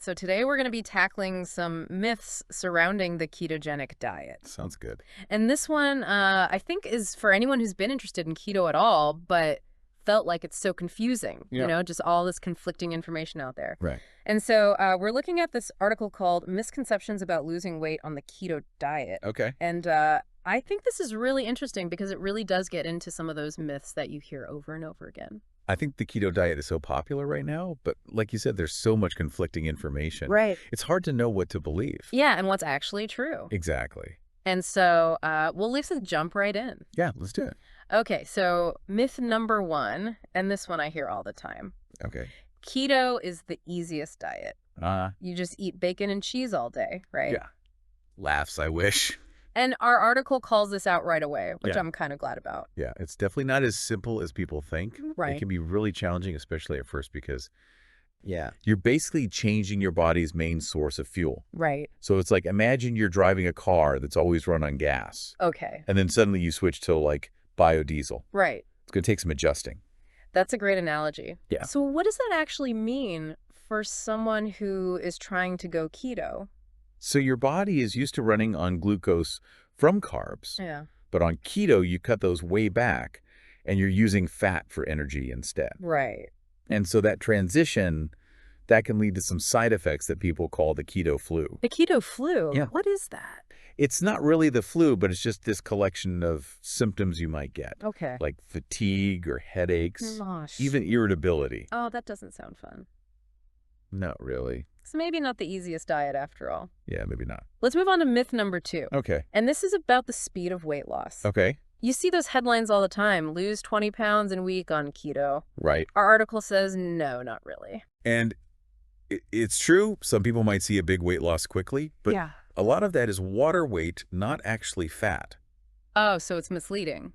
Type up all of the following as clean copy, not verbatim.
So today we're going to be tackling some myths surrounding the ketogenic diet. Sounds good. And this one, I think, is for anyone who's been interested in keto at all, but felt like it's so confusing, Yeah. just all this conflicting information out there. Right. And so we're looking at this article called Misconceptions About Losing Weight on the Keto Diet. Okay. And I think this is really interesting because it really does get into some of those myths that you hear over and over again. I think the keto diet is so popular right now, but like you said, there's so much conflicting information. Right. It's hard to know what to believe. Yeah, and what's actually true. Exactly. And so let's jump right in. Yeah, let's do it. Okay, so myth number 1, and this one I hear all the time. Okay. Keto is the easiest diet. Uh, You just eat bacon and cheese all day, right? yeah. Laughs, I wish. And our article calls this out right away, which Yeah. I'm kind of glad about. Yeah, it's definitely not as simple as people think. Right. It can be really challenging, especially at first, because, yeah, you're basically changing your body's main source of fuel. Right. So it's like, imagine you're driving a car that's always run on gas, Okay. and then suddenly you switch to, like, biodiesel. Right. It's going to take some adjusting. That's a great analogy. Yeah. So what does that actually mean for someone who is trying to go keto? So your body is used to running on glucose from carbs, Yeah. but on keto, you cut those way back, and you're using fat for energy instead. Right. And so that transition, that can lead to some side effects that people call the keto flu. The keto flu? Yeah. What is that? It's not really the flu, but it's just this collection of symptoms you might get, Okay. like fatigue or headaches, Gosh. even irritability. Oh, that doesn't sound fun. Not really. So maybe not the easiest diet after all. Yeah, maybe not. Let's move on to myth number 2. Okay. And this is about the speed of weight loss. Okay. You see those headlines all the time, lose 20 pounds in a week on keto. Right. Our article says, no, not really. And it's true, some people might see a big weight loss quickly, but Yeah. a lot of that is water weight, not actually fat. Oh, so it's misleading.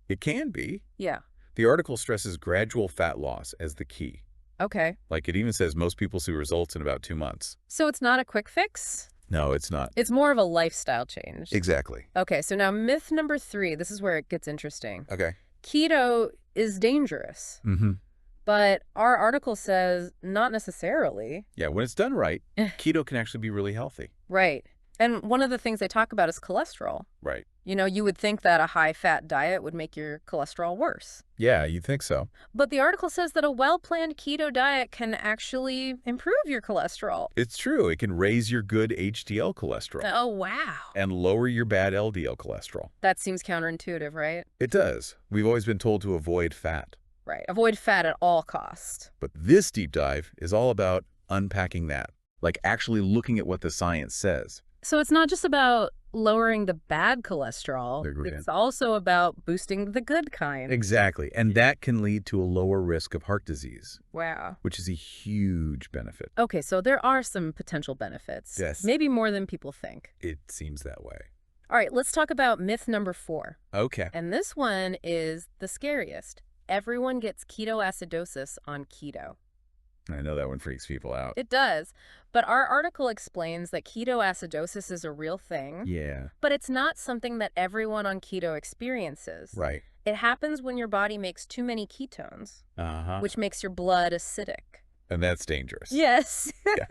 It can be. Yeah. The article stresses gradual fat loss as the key. Okay. Like it even says most people see results in about 2 months. So it's not a quick fix? No, it's not. It's more of a lifestyle change. Exactly. Okay, so now myth number 3, this is where it gets interesting. Okay. Keto is dangerous. Mm-hmm. But our article says not necessarily. Yeah, when it's done right, keto can actually be really healthy. Right. And one of the things they talk about is cholesterol. Right. You would think that a high-fat diet would make your cholesterol worse. Yeah, you'd think so. But the article says that a well-planned keto diet can actually improve your cholesterol. It's true. It can raise your good HDL cholesterol Oh, wow. and lower your bad LDL cholesterol. That seems counterintuitive, right? It does. We've always been told to avoid fat. Right. Avoid fat at all costs. But this deep dive is all about unpacking that, like actually looking at what the science says. So it's not just about lowering the bad cholesterol. Agreed. It's also about boosting the good kind. Exactly. And that can lead to a lower risk of heart disease, Wow. which is a huge benefit. Okay, so there are some potential benefits. Yes. Maybe more than people think. It seems that way. All right, let's talk about myth number 4. Okay. And this one is the scariest. Everyone gets ketoacidosis on keto. I know that one freaks people out. It does. But our article explains that ketoacidosis is a real thing. Yeah. But it's not something that everyone on keto experiences. Right. It happens when your body makes too many ketones, Uh-huh. which makes your blood acidic. And that's dangerous. Yes. Yeah.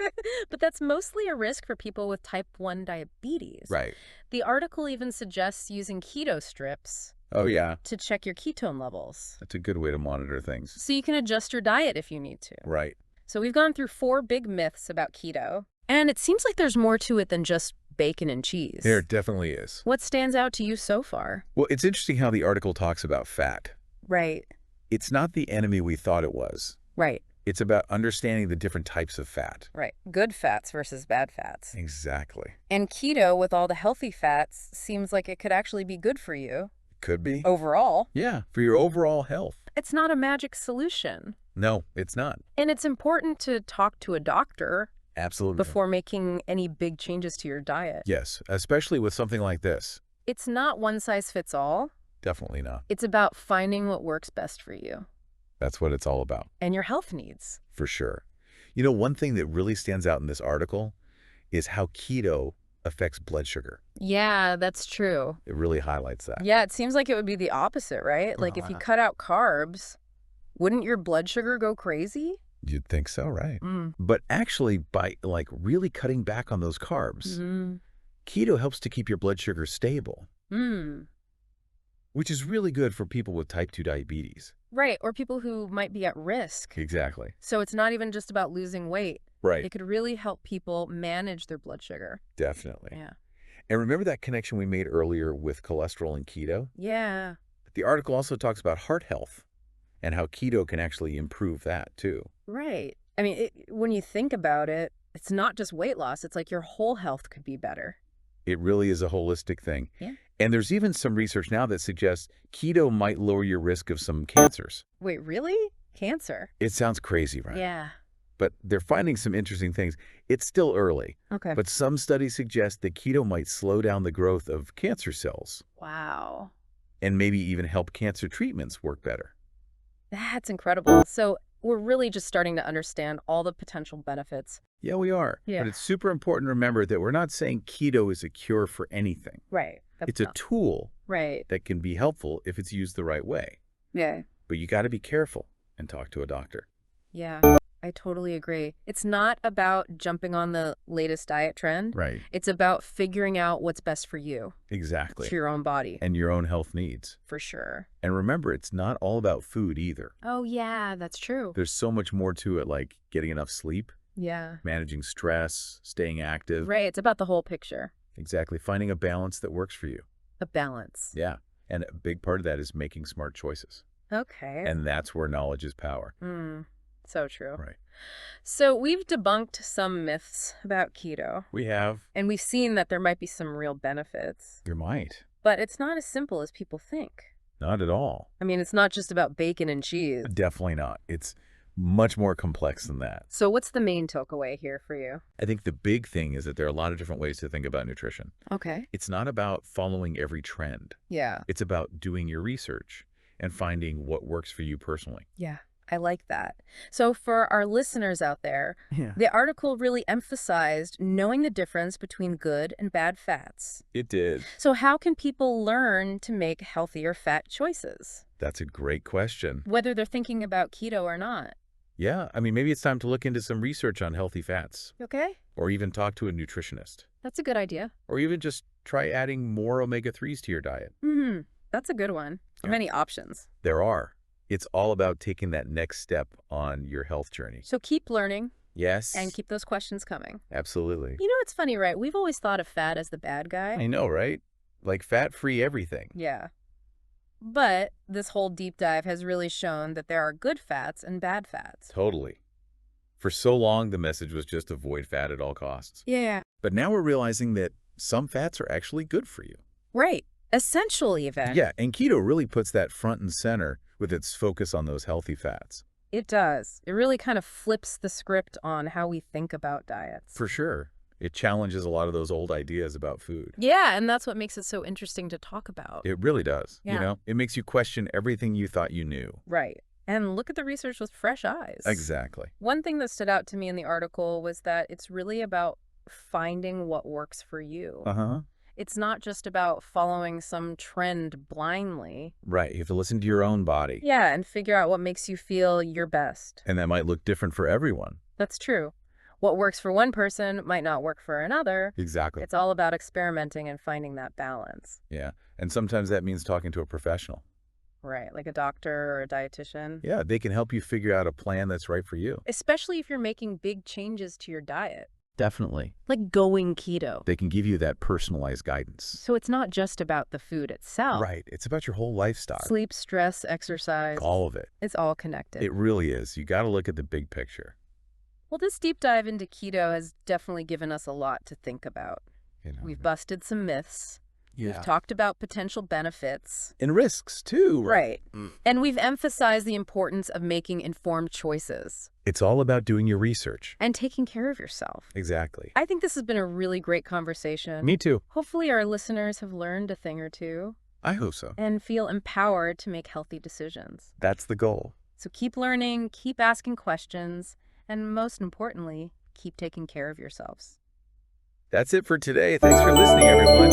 But that's mostly a risk for people with type 1 diabetes. Right. The article even suggests using keto strips Oh, yeah. to check your ketone levels. That's a good way to monitor things. So you can adjust your diet if you need to. Right. So we've gone through 4 big myths about keto, and it seems like there's more to it than just bacon and cheese. There definitely is. What stands out to you so far? Well, it's interesting how the article talks about fat. Right. It's not the enemy we thought it was. Right. It's about understanding the different types of fat. Right. Good fats versus bad fats. Exactly. And keto, with all the healthy fats, seems like it could actually be good for you Could be. overall. Yeah, for your overall health. It's not a magic solution. No, it's not. And it's important to talk to a doctor Absolutely. before making any big changes to your diet. Yes, especially with something like this. It's not one size fits all. Definitely not. It's about finding what works best for you That's what it's all about, and your health needs. for sure. You know, one thing that really stands out in this article is how keto affects blood sugar. Yeah, that's true. It really highlights that. Yeah, it seems like it would be the opposite, right? Like if you cut out carbs, wouldn't your blood sugar go crazy? You'd think so, right? Mm. But actually, by like really cutting back on those carbs, Mm. keto helps to keep your blood sugar stable, Mm. which is really good for people with type 2 diabetes. Right, or people who might be at risk. Exactly. So it's not even just about losing weight. Right. It could really help people manage their blood sugar. Definitely. Yeah. And remember that connection we made earlier with cholesterol and keto? Yeah. The article also talks about heart health and how keto can actually improve that too. Right. I mean, when you think about it, it's not just weight loss. It's like your whole health could be better. It really is a holistic thing. Yeah. And there's even some research now that suggests keto might lower your risk of some cancers. Wait, really? Cancer? It sounds crazy, right? Yeah. But they're finding some interesting things. It's still early, Okay. but some studies suggest that keto might slow down the growth of cancer cells Wow. and maybe even help cancer treatments work better. That's incredible. So we're really just starting to understand all the potential benefits. Yeah, we are. Yeah. But it's super important to remember that we're not saying keto is a cure for anything. Right. It's a tool Right. that can be helpful if it's used the right way. Yeah. But you got to be careful and talk to a doctor. Yeah. I totally agree. It's not about jumping on the latest diet trend. Right. It's about figuring out what's best for you, Exactly. for your own body. And your own health needs. For sure. And remember, it's not all about food either. Oh, yeah, that's true. There's so much more to it, like getting enough sleep, Yeah. managing stress, staying active. Right. It's about the whole picture. Exactly. Finding a balance that works for you. A balance. Yeah. And a big part of that is making smart choices. Okay. And that's where knowledge is power. So true. Right. So we've debunked some myths about keto, We have. and we've seen that there might be some real benefits. There might. But it's not as simple as people think. Not at all. I mean, it's not just about bacon and cheese. Definitely not. It's much more complex than that. So what's the main takeaway here for you? I think the big thing is that there are a lot of different ways to think about nutrition. Okay. It's not about following every trend. Yeah. It's about doing your research and finding what works for you personally. Yeah. I like that. So for our listeners out there, Yeah. the article really emphasized knowing the difference between good and bad fats. It did. So how can people learn to make healthier fat choices, That's a great question. whether they're thinking about keto or not? Yeah, I mean, maybe it's time to look into some research on healthy fats, Okay. or even talk to a nutritionist, That's a good idea. or even just try adding more omega-3s to your diet. That's a good one. Yeah. Many options. There are. It's all about taking that next step on your health journey. So keep learning Yes. and keep those questions coming. Absolutely. You know, it's funny, right? We've always thought of fat as the bad guy. I know, right? Like fat-free everything. Yeah. But this whole deep dive has really shown that there are good fats and bad fats. Totally. For so long, the message was just avoid fat at all costs. Yeah. But now we're realizing that some fats are actually good for you. Right. Essential even. Yeah, and keto really puts that front and center with its focus on those healthy fats. It does. It really kind of flips the script on how we think about diets. For sure. It challenges a lot of those old ideas about food. Yeah, and that's what makes it so interesting to talk about. It really does. Yeah. You know, it makes you question everything you thought you knew. Right. And look at the research with fresh eyes. Exactly. One thing that stood out to me in the article was that it's really about finding what works for you. Uh-huh. It's not just about following some trend blindly. Right. You have to listen to your own body. Yeah, and figure out what makes you feel your best. And that might look different for everyone. That's true. What works for one person might not work for another. Exactly. It's all about experimenting and finding that balance. Yeah. And sometimes that means talking to a professional. Right, like a doctor or a dietitian. Yeah, they can help you figure out a plan that's right for you. Especially if you're making big changes to your diet. Definitely. Like going keto. They can give you that personalized guidance. So it's not just about the food itself. Right. It's about your whole lifestyle. Sleep, stress, exercise. All of it. It's all connected. It really is. You got to look at the big picture. Well, this deep dive into keto has definitely given us a lot to think about. You know, We've busted some myths. yeah. We've talked about potential benefits. And risks too. Right. And we've emphasized the importance of making informed choices It's all about doing your research. and taking care of yourself. Exactly. I think this has been a really great conversation. Me too. Hopefully our listeners have learned a thing or two I hope so. and feel empowered to make healthy decisions. That's the goal. So keep learning, keep asking questions, and most importantly, keep taking care of yourselves. That's it for today. Thanks for listening, everyone.